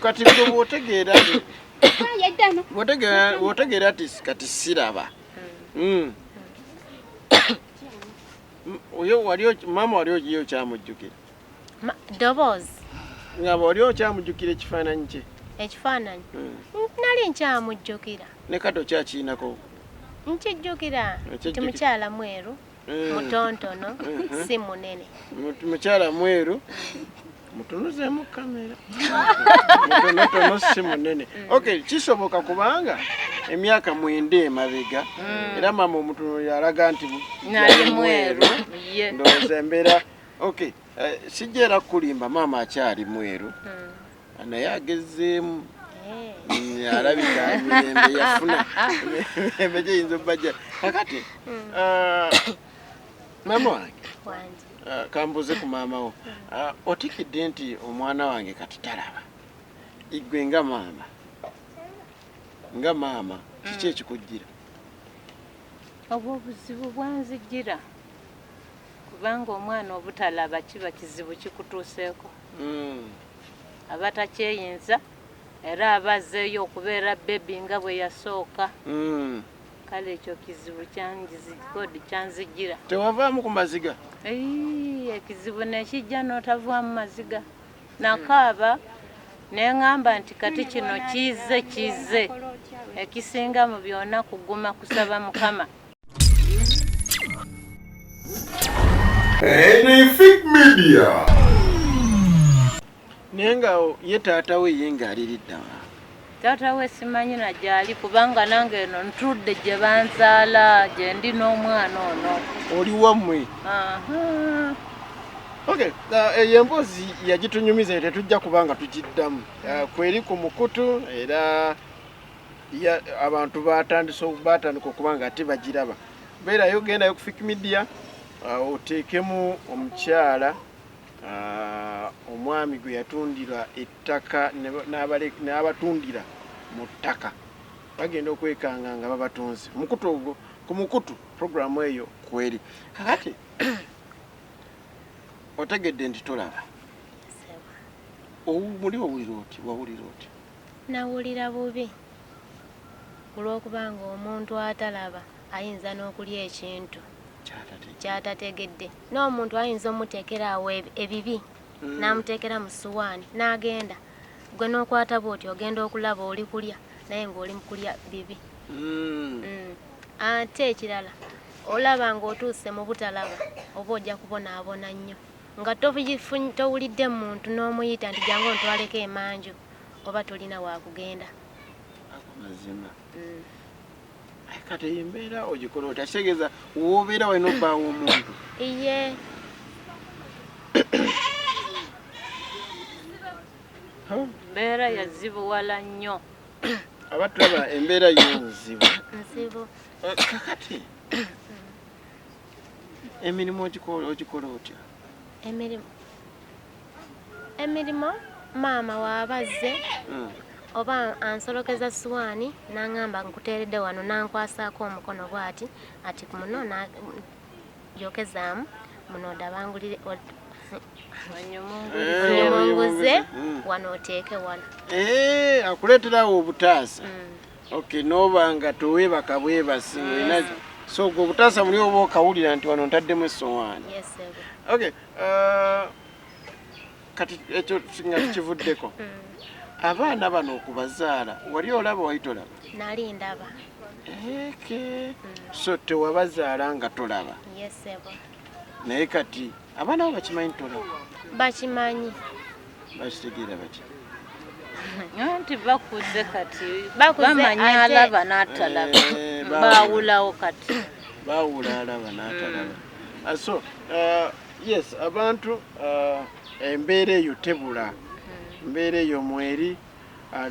kati bw'otegeera bw'otegeera ati kati siraba oyo maama wali ogiyo kyamujjukira ddoboozi nga bw'oli okyamujjukira ekifaananyi kye ekifaananyi nali nkyamujjukira ne kati okyakiinako nkijjukira nti mukyala mweru mutontono si munene mukyala mweru mutunuzeemu kamera mutonotono si munene okay kisoboka kubanga emyaka 9 emabega era maama omutunuzi yalaga nti nali mweru ndowooza embeera okay sijja kulimba maama akyali mweru naye agezeemu alabika emirembe yafuna emirembe gyeyinza obbajja kakati maama wange kambuze ku maama wo otikidde nti omwana wange kati talaba igwe nga maama kiki ekikujjira obwo obuzibu bwanzijjira kubanga omwana obutalaba kiba kizibu kikutuuseeko aba takyeyinza era aba azzeeyo okubeera bebi nga bwe yasooka kale ekyo kizibu kyanzijjira tewavaamu ku maziga ekizibu nekijja n'otavaamu maziga nakaaba neŋŋamba nti kati kino kize ekisinga mu byonna kuguma kusaba Mukama. Enifik Media. Naye nga ye taata we ye ng'aliridde wa? Taata we simanyi na gyali kubanga nange eno ntudde gye banzaala gye ndi n'omwana ono. Oli wammwe? Okay, emboozi yagitunyumiza tetujja kubanga tugiddamu. Kweri ku mukutu era abantu batandika okubanga ate bagiraba. Beerayo gendayo ku Fik Media oteekemu omukyala omwami gwe yatundira ettaka n'abatundira mu ttaka bagenda okwekanga nga babatunzi mukutu ogwo ku mukutu programu eyo kweri kakati otegedde nti tolaba muli wawulira oti nawulira bubi olw'okubanga omuntu atalaba ayinza n'okulya ekintu kyatategedde n'omuntu ayinza omuteekera awo ebibi n'amuteekera mu ssuwaani n'agenda gwe n'okwata bw'oti ogenda okulaba oli kulya naye ng'oli mu kulya bibi ate ekirala olaba ng'otuuse mu butalaba oba ojja kubonaabona nnyo nga towulidde muntu n'omuyita nti jangu ontwaleko emanju oba tolina waakugenda mazima kati embeera ogikola oti akitegeeza woobeera walina obbaawo omuntu iye mbeera yazibuwala nnyo abatulaba embeera y'enzibu kakati emirimu ogikola otya emirimu maama waabazze oba ansolokeza ssuwaani n'aŋŋamba nkuteeredde wano n'ankwasaako omukono bw'ati ati muno yokezaamu muno odabangulire onyomonguze wano oteeke wano akuleeterawo obutaasa okay n'oba nga toweebaka bwebasi so ogwo obutaasa muli oba okawulira nti wano ntaddemu essowaani okay kati ekyo nga kikivuddeko abaana bano okubazaala wali olaba wali tolaba? Nali ndaba. So tewabazaala nga tolaba? Yes, sebo. Naye kati abaana bo bakimanyi tolaba? Bakimanyi. Bakitegeera baki? Nti bakuze kati bamanya alaba n'atalaba baawulawo kati baawula alaba n'atalaba. So yes, abantu embeera eyo tebula. Mbeera eyo mweri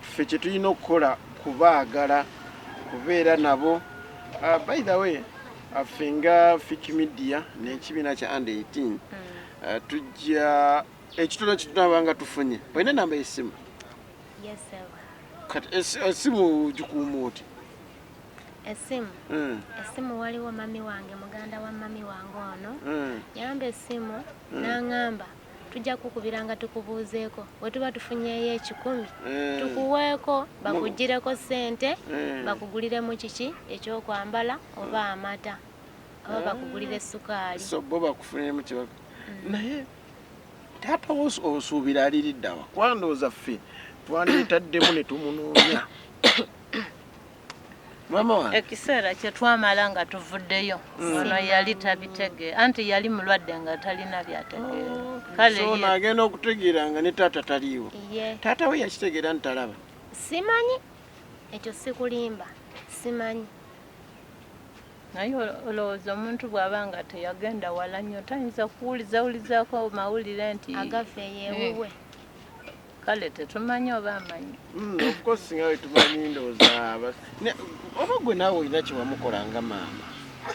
ffe kye tulina okukola kubaagala kubeera nabo. By the way, ffe nga Fik Media n'ekibiina kya under 18 tujja ekitono kitunabanga tufunye. Olina namba y'essimu? Yes, sir. Kati essimu gikuuma oti? Essimu? Essimu waliwo mami wange, muganda wa mami wange ono. Yamba essimu n'aŋŋamba tujja kukubiranga tukubuuzeeko bwe tuba tufunyeeyo 10 tukuweeko bakugireko ssente bakuguliremu kiki ekyokwambala oba amata oba bakugulira essukaali so bo bakufuniremu kibaka naye taata wo osuubira aliriddawa kwandooza ffe twandiyitaddemu ne tumunoonya mama wange ekiseera kye twamala nga tuvuddeyo ono yali tabitege anti yali mulwadde nga talina byategeera kale so naagenda okutegeera nga ne taata taliiwo ye taata we yakitegeera ntalaba simanyi ekyo sikulimba simanyi naye olowooza omuntu bw'aba nga teyagenda wala nnyo tayinza kuwulizawulizaako mawulire nti agafe yeewuwe kale tetumanyi oba amanyi of course singa we tumanyi ndowooza oba gwe naawe olina kyewamukola nga maama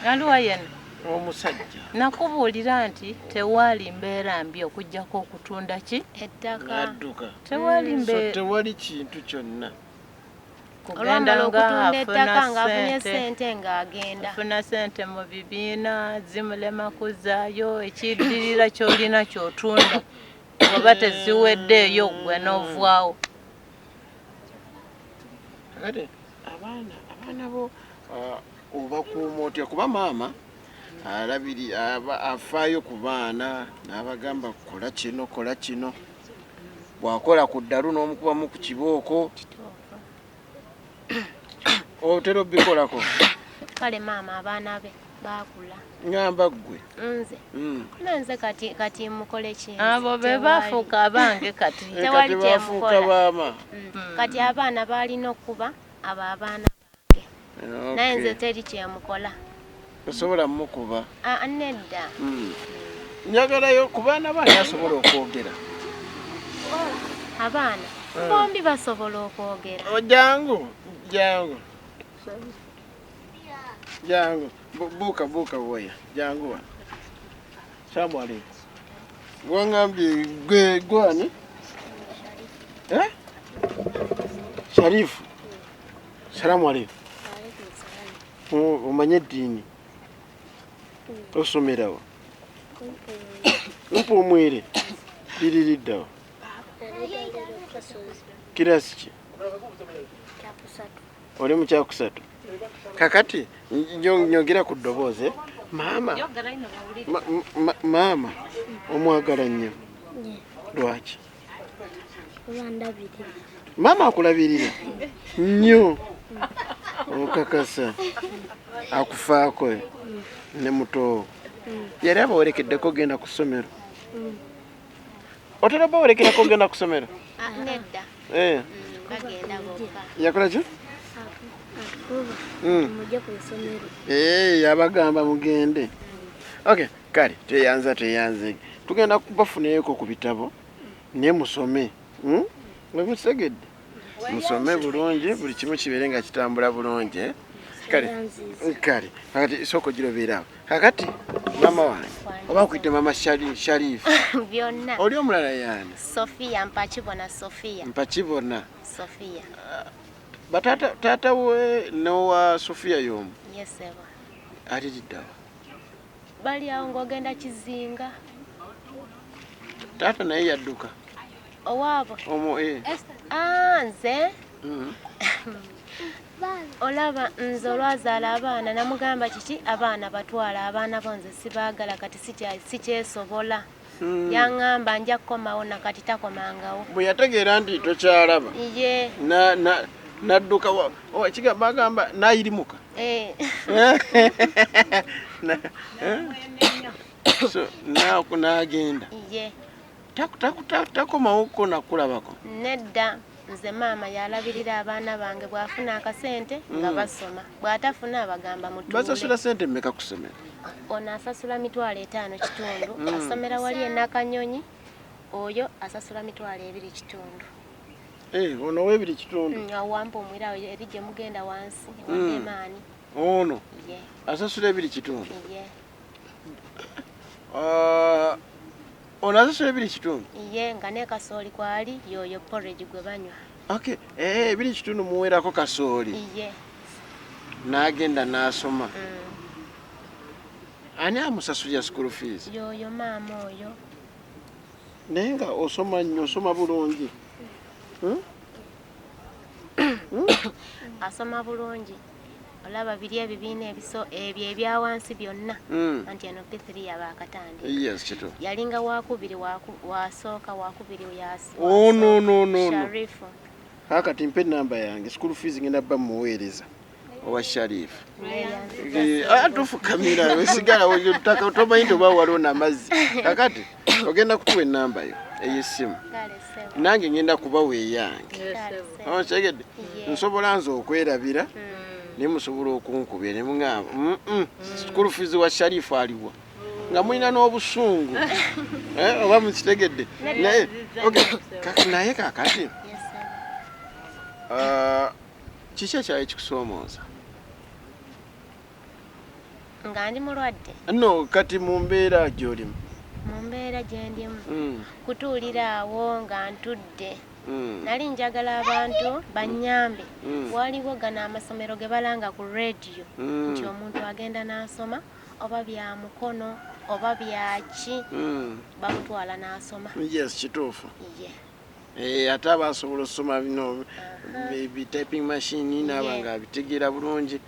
aliwa yena omusajja nakubuulira nti tewaali mbeera mbi okuggyako okutunda ki ettaka adduka tewaali so tewali kintu kyonna olwamala okutunda ettaka afuna ng'afunye ssente ssente ng'agenda afuna ssente mu bibiina zimulema kuzaayo ekiddirira ky'olina ky'otunda oba teziweddeeyo gwe n'ovaawo kati abaana bo obakuuma otya kuba maama afaayo ku baana n'abagamba kola kino bw'akola ku ddalu n'omukubamu ku kibooko otera obikolako kale maama abaana be baakula ngamba ggwe nze kati mukole kintu abo be baafuuka abange kati tewali bafuuka kyemukola baama kati abaana balina okuba abo abaana bange naye nze teri kyemukola osobola mukuba nedda njagalayo ku baana baani asobola okwogera abaana bombi basobola okwogera jangu buuka woya jangu wa salamu aleikum wangambye gwani Sharifu salamu aleikum omanye eddiini osomerawa mpa omwere liririddawa kirasi ki oli mu kyakusatu kakati nyogera ku ddoboozi maama omwagala nnyo lwaki maama akulabirira nnyo okakasa akufaako ne mutowo yali abawerekeddeko ogenda ku ssomero otera bawerekerako ogenda ku ssomero nedda bagenda bokka yakola ki yabagamba mugende okay kale teyanza tugenda kubafunayeko ku bitabo naye musome musegedde musome bulungi buli kimu kibeere nga kitambula bulungi kale kakati soko girobeerawo kakati mama wange oba nkuyite mama Sharifu byonna oli omulala yani Sofia mpakibona Sofia batata we nowa Sofia y'omu yeseba aliriddawa bali awo ng'ogenda kizinga taata naye yadduka owaabo nze olaba nze olwazaala abaana namugamba kiki abaana batwala abaana bo nze sibaagala kati sikyesobola yaŋŋamba nja kukomawo nakati takomangawo bwe yategeera nti tokyalaba ye nadduka bagamba nayirimuka so n'agenda ye takomawoko nakulabako nedda nze maama yalabirira abaana bange bw'afuna akasente nga basoma bw'atafuna abagamba mutuule basasula sente mmeka ku ssomero ono asasula 5.5 asomera wali enakanyonyi oyo asasula 2.2 ono w2 awampa omwira eri gye mugenda wansi wademaani ono asasula 2.2 ono asasula 2.2 ye nga ne kasooli kwali yoyo porridge gwe banywa 2.2 muweerako kasooli n'agenda n'asoma ani amusasulira school fees yoyo maama oyo naye nga osoma nnyo osoma bulungi. Asoma bulungi olaba biri ebibiina ebyo ebya wansi byonna anti eno P3 yaba akatandika. Yes, kito. Yalinga wakubiri wasooka wakubiri yasi. Oh no. Sharifu. Hakati mpe namba yange school fees ngenda bba muweereza owa Sharif. Atufukamira wesigala wotaka utoba into ba walona amazzi. Kakati ogenda kutuwa namba yo ey'essimu. Nange ngenda kuba weeyange. Kyegedde nsobola nze okwerabira ne musobola okunkubira ne mungamba school fees wa Sharif aliwa nga mulina n'obusungu oba mukitegedde naye naye kakati kiki ekyaye kikusoomooza nga ndi mulwadde? No, kati mu mbeera gy'olimu. Mu mbeera gye ndimu kutuulira awo nga ntudde. Nali njagala abantu bannyambe. Waliwo gano amasomero ge balanga ku radio nti omuntu agenda n'asoma oba bya mukono oba byaki bamutwala n'asoma. Yes, kituufu. Ate abasobola osoma bino typing machine n'abanga abitegeera bulungi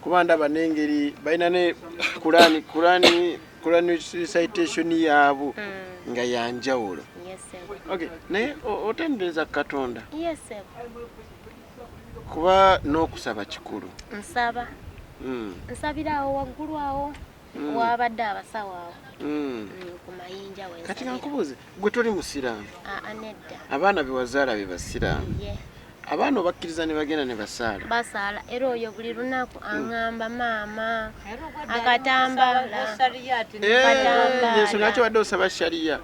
kuba ndaba n'engeri balina ne Kurani citation yaabo nga yanjawulo. Okay, naye otendereza Katonda? Yes. Kuba n'okusaba kikulu. Nsaba. Nsabira awo waggulu awo wabadde abasawo awo. Ku mayinja we. Kati kankubuuze gwe toli musiraamu? Nedda. Abaana be wazaala be basiraamu? Abaana obakkiriza ne bagenda ne basaala? Basaala era oyo buli lunaku aŋŋamba maama akatambala. Yesu nakyo wadde osaba shariya?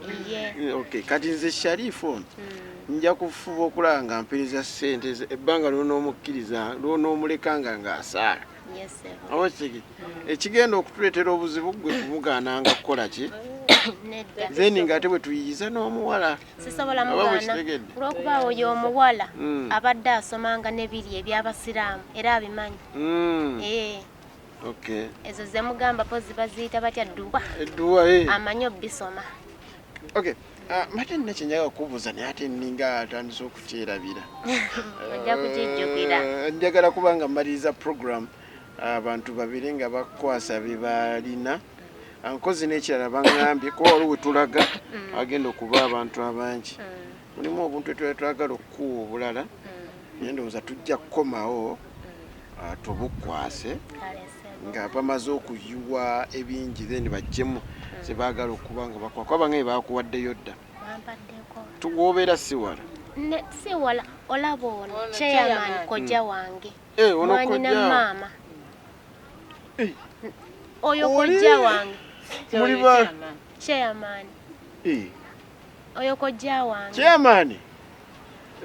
Okay, kati nze Sharifu ono nja kufuba okulaba nga mpeereza ssente ebbanga lw'onoomukkiriza lw'onoomulekanga ng'asaala. Ekigenda okutuleetera obuzibu gwe kumugaananga kukola ki? Zeni ng'ate bwe tuyiyiza n'omuwala. Sisobola mugaana olw'okuba oyo omuwala abadde asomanga n'ebiri eby'abasiraamu era abimanyi. Ezo ze mugamba pozi baziyita batya dduwa. Amanyi obbisoma. Mate nina kye njagala okubuuza naye ate nninga atandise okukyerabira. Ojja kukijjukira. Njagala kuba nga mmaliriza program abantu babiri nga bakwasa bye balina. Nkozi n'ekirala baŋŋambye kuba waliwo we tulaga agenda okuba abantu abangi. Mulimu obuntu twagala okukuwa obulala naye ndowooza tujja kukomawo tubukwase nga bamaze okuyiwa ebingi then bajjemu ze baagala okuba nga bakwako abange bakuwaddeyo dda. Tuwobeera si wala? Si wala. Olaba ono chairman kojja wange mwanyina maama oyo kojja wange muliba chairman oyo kojja wange chairman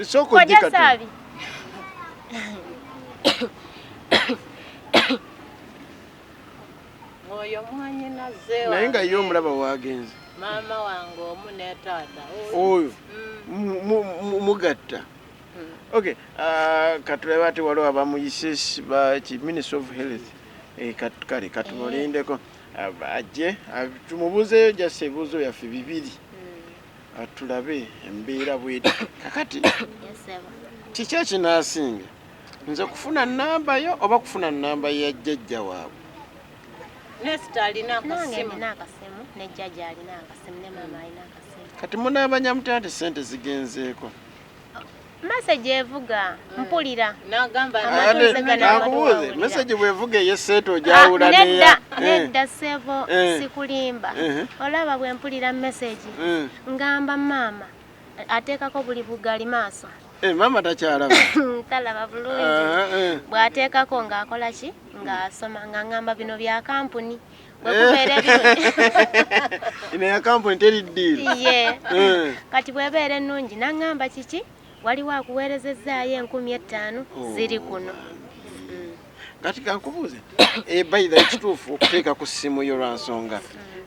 soko dikata oyo mwanyina zewa naye nga yo omulaba wagenze maama wange omu ne taata oyo mugatta. Okay, katulaba ati waliwo abamuyise ba Ministry of Health kale katulindeko ajje tumubuuzeyo jase ebibuuzo byaffe bibiri tulabe embeera bweti. Kakati kiki ekinaasinga nze kufuna namba yo oba kufuna namba ya jjajja waabwe? Nesta alina akasimu ne jjajja alina akasimu ne maama alina akasimu. Kati munaabanya mutya nti ssente zigenzeeko? Message evuga mpulira n'agamba akubuuze message bwevuga ey'esseeto gyawula neya nedda ssebo sikulimba. Olaba bwe mpulira message ngamba maama ateekako buli bugali maaso. Maama takyalaba? Talaba bulungi. Bw'ateekako ng'akola ki? Ng'asoma ng'angamba bino bya kampuni. Ino ya kampuni teri ddiiro? Kati bw'ebeera ennungi n'angamba kiki? Waliwo akuweerezezaayo 5,000 ziri kuno. Kati kankubuuze by the kituufu okuteeka ku ssimu yo lwa nsonga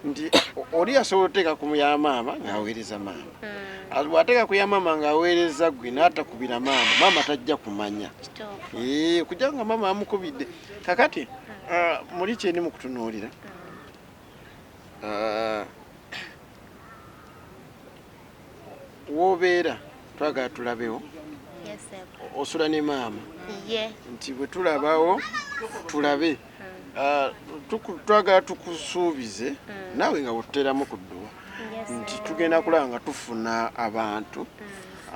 nti oli asobola oteeka ku ya maama ng'aweereza maama. Bw'ateeka ku ya maama ng'aweereza gwe n'atakubira maama tajja kumanya. Kujja nga maama amukubidde. Kakati muli kyeni mu kutunuulira? wobeera twagala tulabewo Yes, sir. osula ne maama Yeah. nti bwe tulabawo tulabe twagala tukusuubize naawe nga bwetuteramu kudduwa Yes, nti tugenda kulaba nga tufuna abantu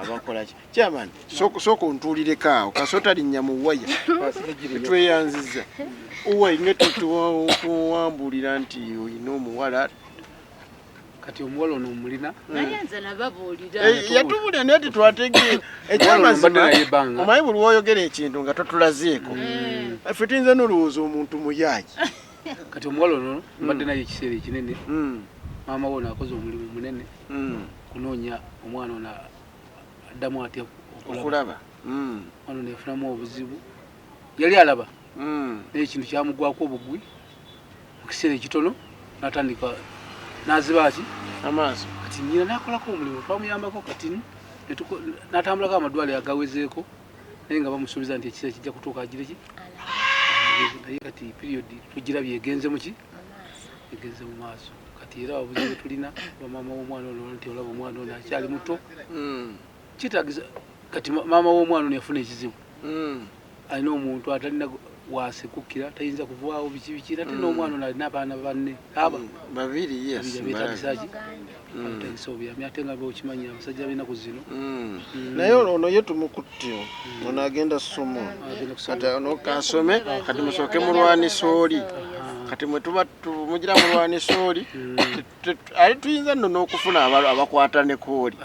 abakola ki kyamani sooka ontuulireko awo kasota linnya mu waya tweyanziza uwayi nga tuwambulira nti olina omuwala kati omuwala ono omulina nayenze nababuulira yatubulira naye titwategeera ekyamazima omanyi buli woyogera ekintu nga totulazeeko ffe tuyinza n'olowooza omuntu muyaayi kati omuwala ono mbadde naye ekiseera ekinene maama we ono akoze omulimu munene kunoonya omwana ono addamu atya okulaba ono neefunamu obuzibu yali alaba naye ekintu kyamugwako obugwi mu kiseera ekitono n'atandika n'aziba ki amaaso kati nnyina n'akolako omulimu twamuyambako kati n'atambulako amadwaliro agawezeeko naye nga bamusuubiza nti ekiseera kijja kutuuka agire ki naye kati periodi tugirabye egenze mu ki egenze mu maaso kati era obuzibu tulina bamaama w'omwana ono nti olaba omwana ono akyali muto kitaagiza kati maama w'omwana ono yafuna ekizibu alina omuntu atalina wasekukkira tayinza kuvaawo biki ate n'omwana ono alina abaana banne babiri betaagisaki betagisa obyami ate nga beokimanyi abasajja b'ennaku zino naye ono ye tumukutte ono agenda somo kati ono kasome kati musooke mulwanisa oli kati mwe tuba tumugira mulwanisa oli ali tuyinza nno n'okufuna abakwataneko oli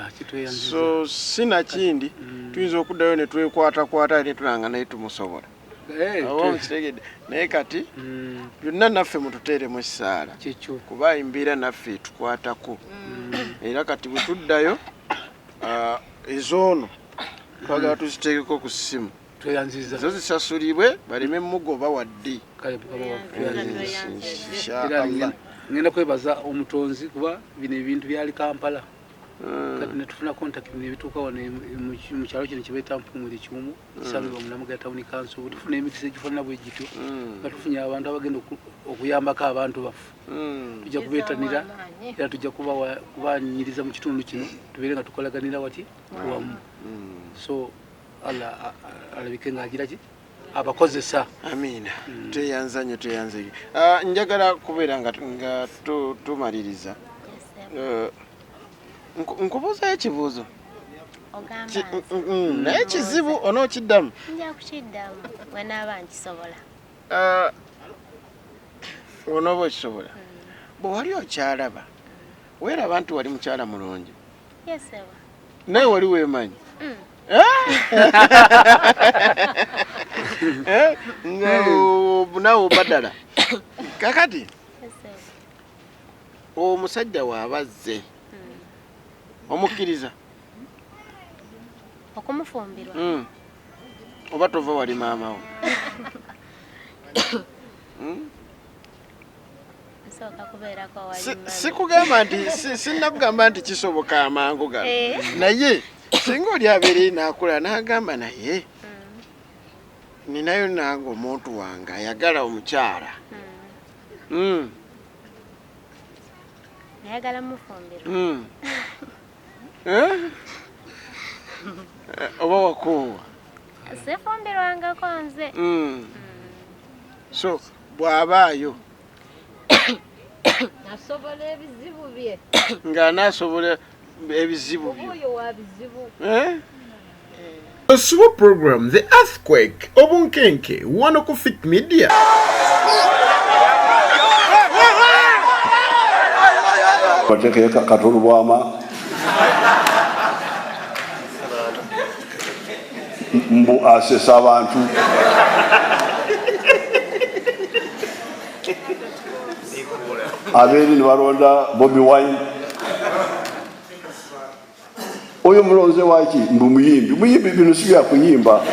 so sinakindi tuyinza okuddayo ne twekwatakwata ne tulanga naye tumusobola omukitegedde naye kati byonna naffe mututeeremu ekisaala kuba embeera naffe tukwatako era kati bwe tuddayo ezoono twagala tuziteekeko ku ssimu zo zisasulibwe baleme mugoba wadde ngenda kwebaza omutonzi kuba bino ebintu byali Kampala kati netufuna contact nebituuka wano mu kyalo kino kibeeta Mpumuli Kiwumu kisangibwa mu Namuga Town Council bwe tufuna emikisa egifaanana bwe gityo nga tufunye abantu abagenda okuyambako abantu baffe tujja kubeetanira era tujja kubanyiriza mu kitundu kino tubeere nga tukolaganira wati wamu so Allah alabike ng'agira ki abakozesa amiina tweyanza nnyo tweyanze njagala kubeera nga tumaliriza nkubuuza ekibuuzo naye ekizibu onookiddamu nja kukiddamu bwenaaba nkisobola onooba okisobola bwe wali okyalaba weeraba nti wali mukyala mulungi yeseba naye wali weemanyi nawe obaddala kakati omusajja waabazze omukkiriza okumufumbirwa oba tova wali maamawo nsooka kubeerako wali sikugamba nti sinnakugamba nti kisoboka amangu gano naye singa oli abeere naakula n'agamba naye ninayo nange omuntu wange ayagala omukyala ayagala mufumbirwa oba wakoowa sifumbirwangako nze so bw'abaayo nasobola ebizibu bye ng'anaasobola ebizibu bye oyo wa bizibu The swoop program, The Earthquake, Obunkenke, Wanoko Fit Media. Pateke katulu bwama mbu asesa abantu aberi ni baronda Bobi Wine oyo mulonze waki mbu muyimbi bino si bya kuyimba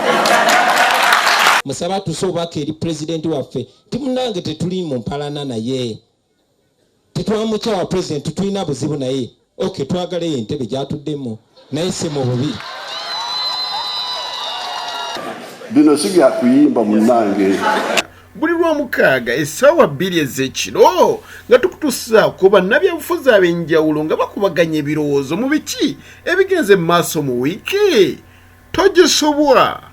musaba tusobaka eri president waffe timunange tetuli mu mpalana naye tetwamukyawa president tulina buzibu naye okay twagala entebe gyatuddemu naye si mu bubi bino si bya kuyimba munange buli lwamukaaga essaawa 2 ez'ekiro nga tukutuusaako bannabyabufuzi ab'enjawulo nga bakubaganya ebirowoozo mu biki ebigenze mu maaso mu wiiki togisobwa.